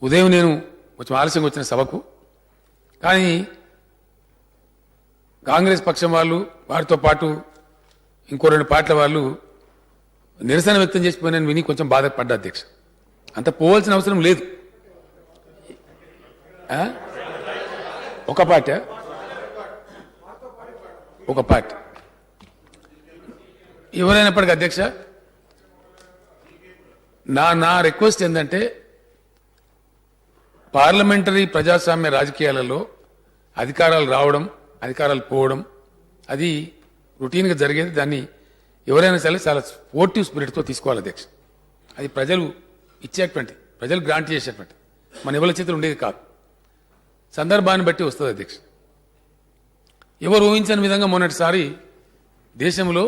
ఉదయం నేను కొంచెం ఆలస్యంగా వచ్చిన సభకు, కానీ కాంగ్రెస్ పక్షం వాళ్ళు వారితో పాటు ఇంకో 2 పార్టీల వాళ్ళు నిరసన వ్యక్తం చేసిపోయినని విని కొంచెం బాధపడ్డా అధ్యక్ష. అంత పోవాల్సిన అవసరం లేదు. ఒక పార్టీ ఎవరైనప్పటికీ అధ్యక్ష, నా రిక్వెస్ట్ ఏంటంటే పార్లమెంటరీ ప్రజాస్వామ్య రాజకీయాలలో అధికారాలు రావడం, అధికారాలు పోవడం అది రొటీన్గా జరిగేది. దాన్ని ఎవరైనా సరే చాలా స్పోర్టివ్ స్పిరిట్తో తీసుకోవాలి అధ్యక్ష. అది ప్రజలు ఇచ్చేటువంటి, ప్రజలు గ్రాంట్ చేసేటువంటి, మన ఎవరి చేతులు ఉండేది కాదు. సందర్భాన్ని బట్టి వస్తుంది అధ్యక్ష. ఎవరు ఊహించని విధంగా మొన్నటిసారి దేశంలో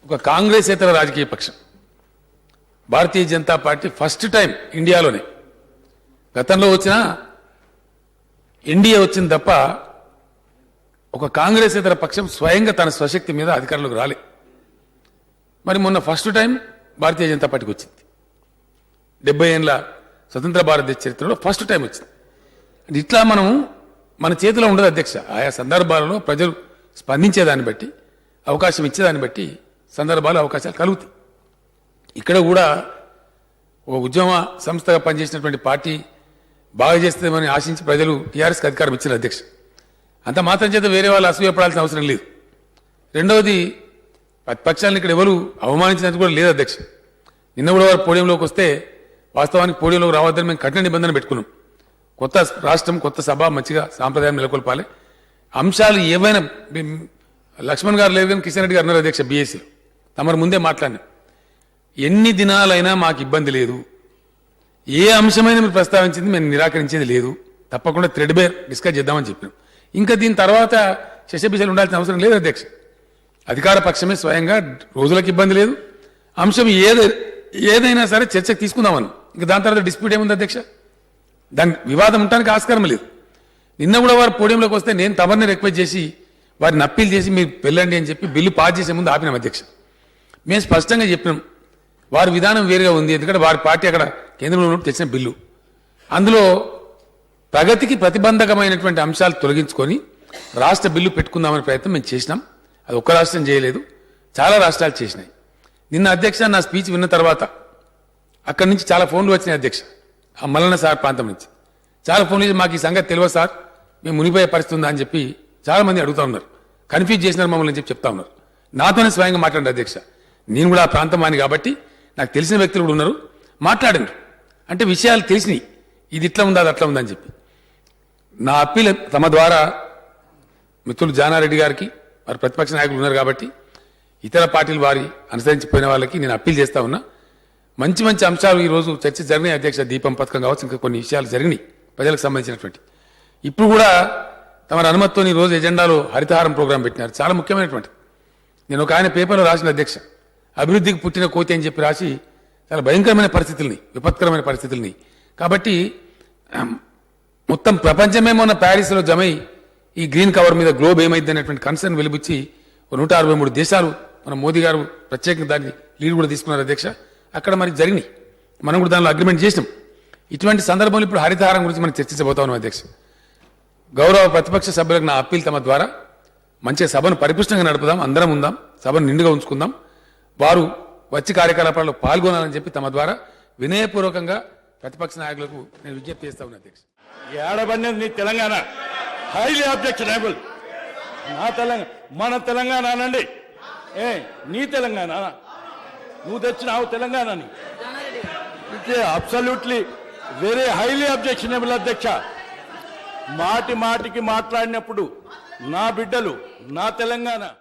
ఒక కాంగ్రెసేతర రాజకీయ పక్షం Bharatiya Janata party first time ఇండియాలోనే, గతంలో వచ్చిన ఎన్డీఏ వచ్చింది తప్ప ఒక కాంగ్రెసేతర పక్షం స్వయంగా తన స్వశక్తి మీద అధికారంలోకి రాలే. మరి మొన్న ఫస్ట్ టైం భారతీయ జనతా పార్టీకి వచ్చింది. 70 ఏళ్ల స్వతంత్ర భారతదేశ చరిత్రలో ఫస్ట్ టైం వచ్చింది. ఇట్లా మన చేతిలో ఉండదు అధ్యక్ష. ఆయా సందర్భాలలో ప్రజలు స్పందించేదాన్ని బట్టి, అవకాశం ఇచ్చేదాన్ని బట్టి సందర్భాలు అవకాశాలు కలుగుతాయి. ఇక్కడ కూడా ఒక ఉద్యమ సంస్థగా పనిచేసినటువంటి పార్టీ బాగా చేస్తుందని ఆశించి ప్రజలు టీఆర్ఎస్కి అధికారం ఇచ్చారు అధ్యక్ష. అంత మాత్రం చేత వేరే వాళ్ళు అసూయపడాల్సిన అవసరం లేదు. రెండవది, ప్రతిపక్షాలను ఇక్కడ ఎవరు అవమానించినట్టు కూడా లేదు అధ్యక్ష. నిన్న కూడా వారు పోడియంలోకి వస్తే వాస్తవానికి పోడియంలోకి రావద్దని మేము కఠిన నిబంధన పెట్టుకున్నాం. కొత్త రాష్ట్రం, కొత్త సభ, మంచిగా సాంప్రదాయం నెలకొల్పాలి. అంశాలు ఏవైనా లక్ష్మణ్ గారు లేదు కానీ కిషన్ రెడ్డి గారు అన్నారు అధ్యక్ష బీఎస్సీలో. తమరు ముందే మాట్లాడినా ఎన్ని దినాలైనా మాకు ఇబ్బంది లేదు, ఏ అంశమైనా మీరు ప్రస్తావించింది మేము నిరాకరించేది లేదు, తప్పకుండా థ్రెడ్బేర్ డిస్కస్ చేద్దామని చెప్పాం. ఇంకా దీని తర్వాత శశబిషలు ఉండాల్సిన అవసరం లేదు అధ్యక్ష. అధికార పక్షమే స్వయంగా రోజులకు ఇబ్బంది లేదు, అంశం ఏదైనా సరే చర్చకు తీసుకుందామని. ఇంకా దాని తర్వాత డిస్ప్యూట్ ఏముంది అధ్యక్ష? దాని వివాదం ఉండడానికి ఆస్కారం లేదు. నిన్న కూడా వారు పోడియంలోకి వస్తే నేను తమరిని రిక్వెస్ట్ చేసి వారిని అప్పీల్ చేసి మీరు వెళ్ళండి అని చెప్పి బిల్లు పాస్ చేసే ముందు ఆపినాం అధ్యక్ష. మేము స్పష్టంగా చెప్పినాం వారి విధానం వేరుగా ఉంది, ఎందుకంటే వారి పార్టీ అక్కడ కేంద్రంలో ఉన్నప్పుడు తెచ్చిన బిల్లు, అందులో ప్రగతికి ప్రతిబంధకమైనటువంటి అంశాలు తొలగించుకొని రాష్ట్ర బిల్లు పెట్టుకుందామనే ప్రయత్నం మేము చేసినాం. అది ఒక్క రాష్ట్రం చేయలేదు, చాలా రాష్ట్రాలు చేసినాయి. నిన్న అధ్యక్ష నా స్పీచ్ విన్న తర్వాత అక్కడి నుంచి చాలా ఫోన్లు వచ్చినాయి అధ్యక్ష. ఆ మల్లన్న సార్ ప్రాంతం నుంచి చాలా ఫోన్లు చేసి మాకు ఈ సంగతి తెలియదు సార్, మేము మునిపోయే పరిస్థితి ఉందా అని చెప్పి చాలా మంది అడుగుతా ఉన్నారు. కన్ఫ్యూజ్ చేసినారు మమ్మల్ని అని చెప్పి చెప్తా ఉన్నారు. నాతోనే స్వయంగా మాట్లాడండి అధ్యక్ష. నేను కూడా ఆ ప్రాంతం అని కాబట్టి నాకు తెలిసిన వ్యక్తులు కూడా ఉన్నారు, మాట్లాడండి అంటే విషయాలు తెలిసినాయి, ఇది ఇట్లా ఉందా అది అట్లా ఉందని చెప్పి. నా అప్పీల్ తమ ద్వారా మిత్రులు జానారెడ్డి గారికి, వారి ప్రతిపక్ష నాయకులు ఉన్నారు కాబట్టి ఇతర పార్టీలు వారి అనుసరించిపోయిన వాళ్ళకి నేను అప్పీల్ చేస్తా ఉన్నా. మంచి మంచి అంశాలు ఈరోజు చర్చ జరిగినాయి అధ్యక్ష. దీపం పథకం కావచ్చు, ఇంకా కొన్ని విషయాలు జరిగినాయి ప్రజలకు సంబంధించినటువంటి. ఇప్పుడు కూడా తమ అనుమతితో ఈరోజు ఎజెండాలో హరితహారం ప్రోగ్రాం పెట్టినారు, చాలా ముఖ్యమైనటువంటి. నేను ఒక ఆయన పేపర్లో రాసిన అధ్యక్ష, అభివృద్ధికి పుట్టిన కోతి అని చెప్పి రాసి చాలా భయంకరమైన పరిస్థితుల్ని, విపత్కరమైన పరిస్థితుల్ని. కాబట్టి మొత్తం ప్రపంచమే మొన్న ప్యారిస్లో జమై ఈ గ్రీన్ కవర్ మీద గ్లోబ్ ఏమైంది అనేటువంటి కన్సర్న్ వెలిబుచ్చి 163 దేశాలు మన మోదీ గారు ప్రత్యేకంగా దాన్ని లీడ్ కూడా తీసుకున్నారు అధ్యక్ష. అక్కడ మరి జరిగినాయి, మనం కూడా దానిలో అగ్రిమెంట్ చేసినాం. ఇటువంటి సందర్భంలో ఇప్పుడు హరితహారం గురించి మనం చర్చించబోతా ఉన్నాం అధ్యక్ష. గౌరవ ప్రతిపక్ష సభ్యులకు నా అప్పీల్ తమ ద్వారా మంచిగా సభను పరిపుష్టంగా నడుపుదాం, అందరం ఉందాం, సభను నిండుగా ఉంచుకుందాం, వారు వచ్చి కార్యకలాపాల్లో పాల్గొనాలని చెప్పి తమ ద్వారా వినయపూర్వకంగా ప్రతిపక్ష నాయకులకు నేను విజ్ఞప్తి చేస్తా ఉన్నా అధ్యక్ష. ఏడబడినది నీ తెలంగాణ, హైలీ అబ్జెక్షనబుల్. నా తెలంగాణ, మన తెలంగాణ అనండి. నీ తెలంగాణ, నువ్వు తెచ్చినావు తెలంగాణని. అబ్సల్యూట్లీ వెరీ హైలీ అబ్జెక్షనబుల్ అధ్యక్ష. మాటికి మాట్లాడినప్పుడు నా బిడ్డలు, నా తెలంగాణ